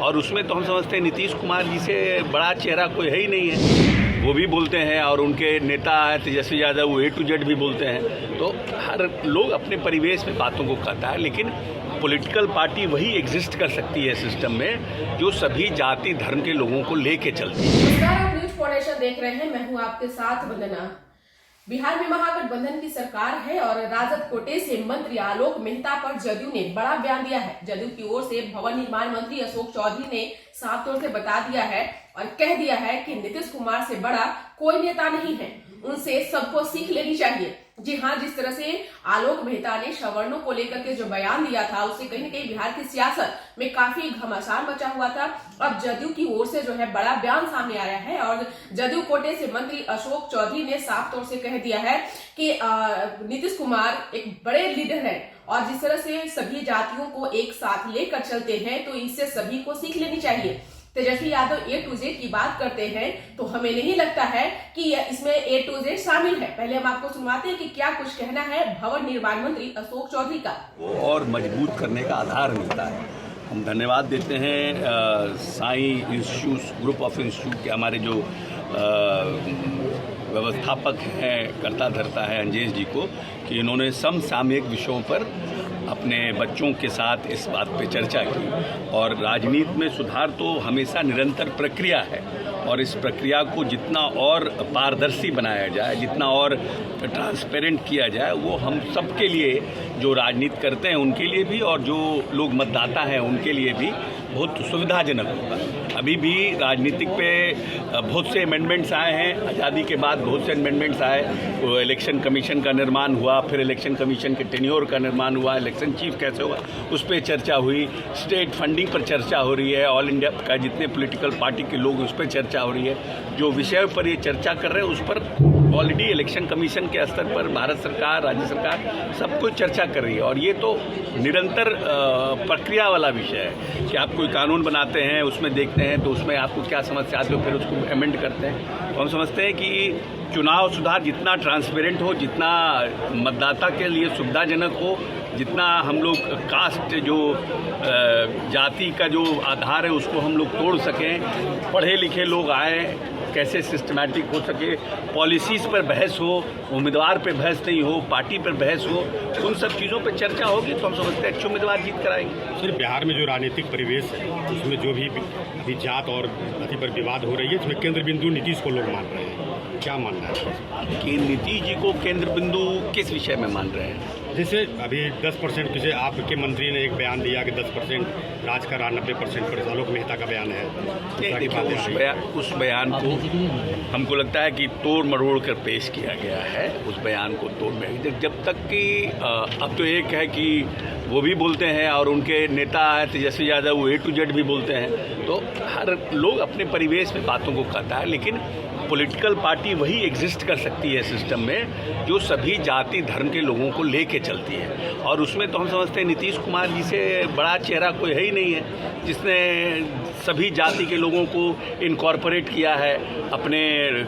और उसमें तो हम समझते हैं नीतीश कुमार जी से बड़ा चेहरा कोई है ही नहीं है। वो भी बोलते हैं और उनके नेता तेजस्वी यादव वो A to Z भी बोलते हैं। तो हर लोग अपने परिवेश में बातों को कहता है, लेकिन पॉलिटिकल पार्टी वही एग्जिस्ट कर सकती है सिस्टम में जो सभी जाति धर्म के लोगों को लेके चलती है। नमस्कार, आप न्यूज फाउंडेशन देख रहे हैं। मैं हूं आपके साथ वंदना। बिहार में महागठबंधन की सरकार है और राजद कोटे से मंत्री आलोक मेहता पर जदयू ने बड़ा बयान दिया है। जदयू की ओर से भवन निर्माण मंत्री अशोक चौधरी ने साफ तौर से बता दिया है और कह दिया है कि नीतीश कुमार से बड़ा कोई नेता नहीं है, उनसे सबको सीख लेनी चाहिए। जी हाँ, जिस तरह से आलोक मेहता ने सवर्णों को लेकर के जो बयान दिया था, उससे कहीं न कहीं बिहार की सियासत में काफी घमासान मचा हुआ था। अब जदयू की ओर से जो है बड़ा बयान सामने आया है और जदयू कोटे से मंत्री अशोक चौधरी ने साफ तौर से कह दिया है कि नीतीश कुमार एक बड़े लीडर है और जिस तरह से सभी जातियों को एक साथ लेकर चलते हैं, तो इससे सभी को सीख लेनी चाहिए। Tejashwi Yadav A to Z की बात करते हैं तो हमें नहीं लगता है कि इसमें A to Z शामिल है। पहले हम आपको सुनवाते हैं कि क्या कुछ कहना है भवन निर्माण मंत्री अशोक चौधरी का। वो और मजबूत करने का आधार मिलता है। हम धन्यवाद देते हैं Sai institute group of institute के हमारे जो व्यवस्थापक हैं, कर्ता धर्ता है अंजेश जी को, कि इन्होंने समसामयिक विषयों पर अपने बच्चों के साथ इस बात पे चर्चा की। और राजनीति में सुधार तो हमेशा निरंतर प्रक्रिया है और इस प्रक्रिया को जितना और पारदर्शी बनाया जाए, जितना और ट्रांसपेरेंट किया जाए, वो हम सब के लिए, जो राजनीति करते हैं उनके लिए भी और जो लोग मतदाता हैं उनके लिए भी बहुत सुविधाजनक होगा। अभी भी राजनीतिक पे बहुत से अमेंडमेंट्स आए हैं। आज़ादी के बाद बहुत से अमेंडमेंट्स आए। वो इलेक्शन कमीशन का निर्माण हुआ, फिर इलेक्शन कमीशन के टेन्योर का निर्माण हुआ, इलेक्शन चीफ कैसे होगा उस पर चर्चा हुई, स्टेट फंडिंग पर चर्चा हो रही है, ऑल इंडिया का जितने पॉलिटिकल पार्टी के लोग उस पर चर्चा हो रही है। जो विषय पर ये चर्चा कर रहे हैं उस पर ऑलरेडी इलेक्शन कमीशन के स्तर पर भारत सरकार, राज्य सरकार सब कुछ चर्चा कर रही है। और ये तो निरंतर प्रक्रिया वाला विषय है कि आप कोई कानून बनाते हैं, उसमें देखते हैं तो उसमें आपको क्या समस्या आती है, फिर उसको अमेंड करते हैं। तो हम समझते हैं कि चुनाव सुधार जितना ट्रांसपेरेंट हो, जितना मतदाता के लिए सुविधाजनक हो, जितना हम लोग कास्ट जो जाति का जो आधार है उसको हम लोग तोड़ सकें, पढ़े लिखे लोग आए, कैसे सिस्टमैटिक हो सके, पॉलिसीज़ पर बहस हो, उम्मीदवार पे बहस नहीं हो, पार्टी पर बहस हो, उन सब चीज़ों पर चर्चा होगी तो हम समझते हैं अच्छे उम्मीदवार जीत कर आएंगे। सिर्फ बिहार में जो राजनीतिक परिवेश है उसमें जो भी अभी जात और जाति पर विवाद हो रही है, इसमें केंद्र बिंदु नीतीश को लोग मान रहे हैं। क्या मानना है कि नीतीश जी को केंद्र बिंदु किस विषय में मान रहे हैं? जैसे अभी 10%, जैसे आपके मंत्री ने एक बयान दिया कि 10% राज का 90% पर आलोक मेहता का बयान है। उस बयान को हमको लगता है कि तोड़ मरोड़ कर पेश किया गया है। उस बयान को तोड़ में जब तक कि अब तो एक है कि वो भी बोलते हैं और उनके नेता तेजस्वी यादव वो A to Z भी बोलते हैं। तो हर लोग अपने परिवेश में बातों को कहता है, लेकिन पॉलिटिकल पार्टी वही एग्जिस्ट कर सकती है सिस्टम में जो सभी जाति धर्म के लोगों को लेके चलती है। और उसमें तो हम समझते हैं नीतीश कुमार जी से बड़ा चेहरा कोई है ही नहीं है, जिसने सभी जाति के लोगों को इनकॉर्पोरेट किया है अपने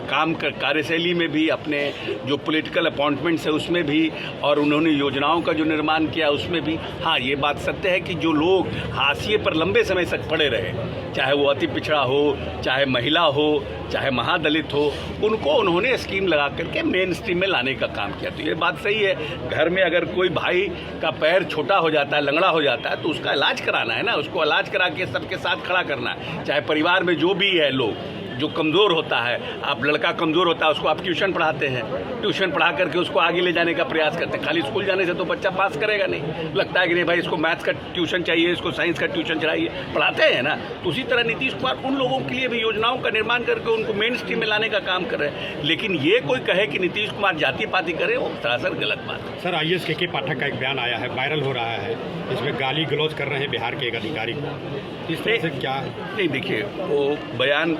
काम कार्यशैली में भी, अपने जो पॉलिटिकल अपॉइंटमेंट्स है उसमें भी, और उन्होंने योजनाओं का जो निर्माण किया उसमें भी। हाँ, ये बात सत्य है कि जो लोग हाशिए पर लंबे समय तक पड़े रहे, चाहे वो अति पिछड़ा हो, चाहे महिला हो, चाहे महादलित हो, उनको उन्होंने स्कीम लगा करके मेन स्ट्रीम में लाने का काम किया। तो ये बात सही है, घर में अगर कोई भाई का पैर छोटा हो जाता है, लंगड़ा हो जाता है, तो उसका इलाज कराना है ना, उसको इलाज करा के सबके साथ खड़ा करना है। चाहे परिवार में जो भी है लोग, जो कमज़ोर होता है, आप लड़का कमज़ोर होता है उसको आप ट्यूशन पढ़ाते हैं, ट्यूशन पढ़ा करके उसको आगे ले जाने का प्रयास करते हैं। खाली स्कूल जाने से तो बच्चा पास करेगा नहीं, लगता है कि नहीं भाई इसको मैथ्स का ट्यूशन चाहिए, इसको साइंस का ट्यूशन चाहिए, पढ़ाते हैं ना। तो उसी तरह नीतीश कुमार उन लोगों के लिए भी योजनाओं का निर्माण करके उनको मेन स्ट्रीम में लाने का काम कर रहे हैं। लेकिन ये कोई कहे कि नीतीश कुमार जाति पाति करे, वो सरासर गलत बात है। सर, IAS के पाठक का एक बयान आया है, वायरल हो रहा है, इसमें गाली गलौज कर रहे हैं बिहार के एक अधिकारी को। इस तरह से क्या नहीं, देखिए वो बयान,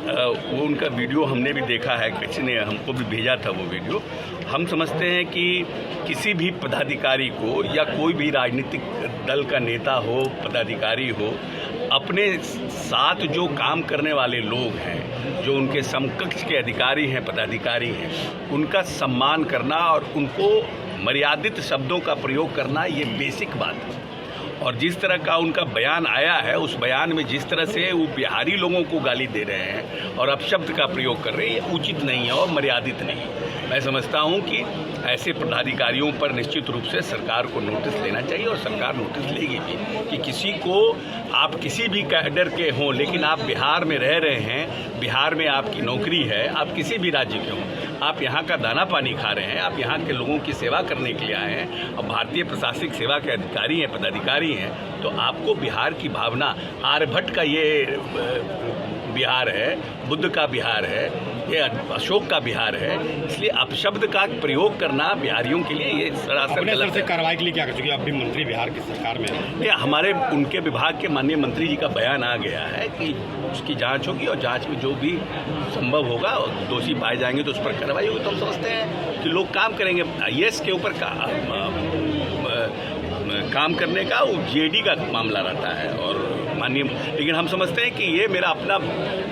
वो उनका वीडियो हमने भी देखा है, किसी ने हमको भी भेजा था वो वीडियो। हम समझते हैं कि किसी भी पदाधिकारी को या कोई भी राजनीतिक दल का नेता हो, पदाधिकारी हो, अपने साथ जो काम करने वाले लोग हैं, जो उनके समकक्ष के अधिकारी हैं, पदाधिकारी हैं, उनका सम्मान करना और उनको मर्यादित शब्दों का प्रयोग करना, ये बेसिक बात है। और जिस तरह का उनका बयान आया है, उस बयान में जिस तरह से वो बिहारी लोगों को गाली दे रहे हैं और अपशब्द का प्रयोग कर रहे हैं, ये उचित नहीं है और मर्यादित नहीं है। मैं समझता हूं कि ऐसे पदाधिकारियों पर निश्चित रूप से सरकार को नोटिस लेना चाहिए और सरकार नोटिस लेगी भी कि किसी को, आप किसी भी कैडर के हों, लेकिन आप बिहार में रह रहे हैं, बिहार में आपकी नौकरी है, आप किसी भी राज्य के हों, आप यहाँ का दाना पानी खा रहे हैं, आप यहाँ के लोगों की सेवा करने के लिए आए हैं और भारतीय प्रशासनिक सेवा के अधिकारी हैं, पदाधिकारी हैं, तो आपको बिहार की भावना, आर्यभट्ट का ये बिहार है, बुद्ध का बिहार है, ये अशोक का बिहार है, इसलिए अपशब्द का प्रयोग करना बिहारियों के लिए ये सरासर गलत है। कार्रवाई के लिए क्या कर चुकी है? आप भी मंत्री बिहार की सरकार में हैं। ये हमारे उनके विभाग के माननीय मंत्री जी का बयान आ गया है कि उसकी जांच होगी और जांच में जो भी संभव होगा और दोषी पाए जाएंगे तो उस पर कार्रवाई होगी। तो हम समझते हैं कि लोग काम करेंगे। IAS के ऊपर काम करने का वो GAD का मामला रहता है और माननीय, लेकिन हम समझते हैं कि ये मेरा अपना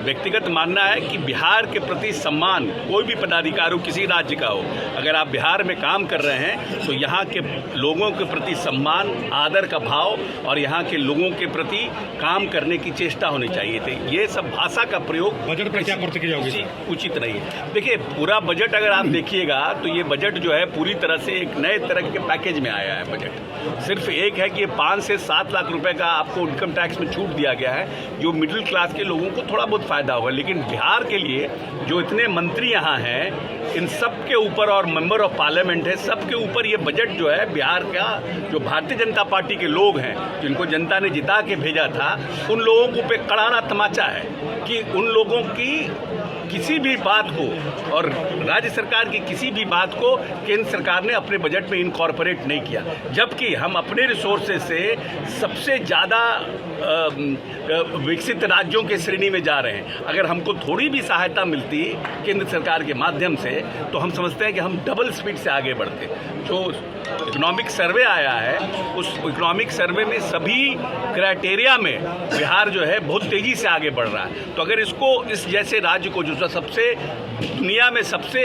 व्यक्तिगत मानना है कि बिहार के प्रति सम्मान, कोई भी पदाधिकारी किसी राज्य का हो, अगर आप बिहार में काम कर रहे हैं तो यहाँ के लोगों के प्रति सम्मान, आदर का भाव और यहाँ के लोगों के प्रति काम करने की चेष्टा होनी चाहिए थी। ये सब भाषा का प्रयोग बजट पर क्या प्रतिक्रिया होगी? उचित नहीं है। देखिए, पूरा बजट अगर आप देखिएगा तो ये बजट जो है पूरी तरह से एक नए तरह के पैकेज में आया है। बजट सिर्फ एक है कि 5 से 7 लाख रुपए का आपको इनकम टैक्स में छूट दिया गया है, जो मिडिल क्लास के लोगों को थोड़ा बहुत फायदा होगा, लेकिन बिहार के लिए जो इतने मंत्री यहाँ हैं, इन सब के ऊपर और मेंबर ऑफ पार्लियामेंट है, सब के ऊपर ये बजट जो है बिहार का, जो भारतीय जनता पार्टी के लोग हैं, जिनको जनता ने जिता के भेजा था, उन लोगों को पे करारा तमाचा है कि उन लोगों की किसी भी बात को और राज्य सरकार की किसी भी बात को केंद्र सरकार ने अपने बजट में इनकॉर्पोरेट नहीं किया, जबकि हम अपने रिसोर्सेज से सबसे ज़्यादा विकसित राज्यों के श्रेणी में जा रहे हैं। अगर हमको थोड़ी भी सहायता मिलती केंद्र सरकार के माध्यम से तो हम समझते हैं कि हम डबल स्पीड से आगे बढ़ते। जो इकोनॉमिक सर्वे आया है, उस इकोनॉमिक सर्वे में सभी क्राइटेरिया में बिहार जो है बहुत तेज़ी से आगे बढ़ रहा है। तो अगर इसको, इस जैसे राज्य को जो सबसे दुनिया में सबसे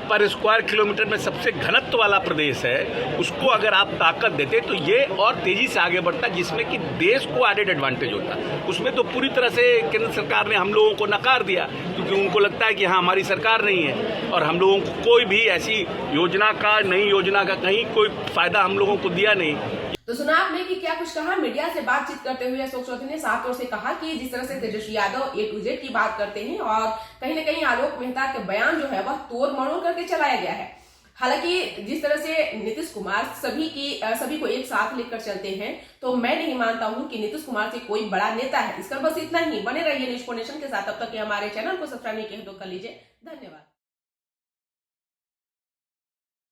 पर स्क्वायर किलोमीटर में सबसे घनत्व वाला प्रदेश है, उसको अगर आप ताकत देते तो ये और तेजी से आगे बढ़ता, जिसमें कि देश को एडेड एडवांटेज होता। उसमें तो पूरी तरह से केंद्र सरकार ने हम लोगों को नकार दिया, क्योंकि उनको लगता है कि हाँ हमारी सरकार नहीं है और हम लोगों को कोई भी ऐसी योजना का, नई योजना का कहीं कोई फायदा हम लोगों को दिया नहीं। तो सुना आपने कि क्या कुछ कहा। मीडिया से बातचीत करते हुए अशोक चौधरी ने साफ तौर से कहा कि जिस तरह से Tejashwi Yadav A to Z की बात करते हैं और कहीं ना कहीं आलोक मेहता के बयान जो है वह तोड़ मरोड़ करके चलाया गया है। हालांकि जिस तरह से नीतीश कुमार सभी को एक साथ लेकर चलते हैं, तो मैं नहीं मानता हूं कि नीतीश कुमार से कोई बड़ा नेता है। इसका बस इतना ही। बने रहिए न्यूज़4नेशन के साथ। तब तक के हमारे चैनल को सब्सक्राइब नहीं किया तो कर लीजिए। धन्यवाद।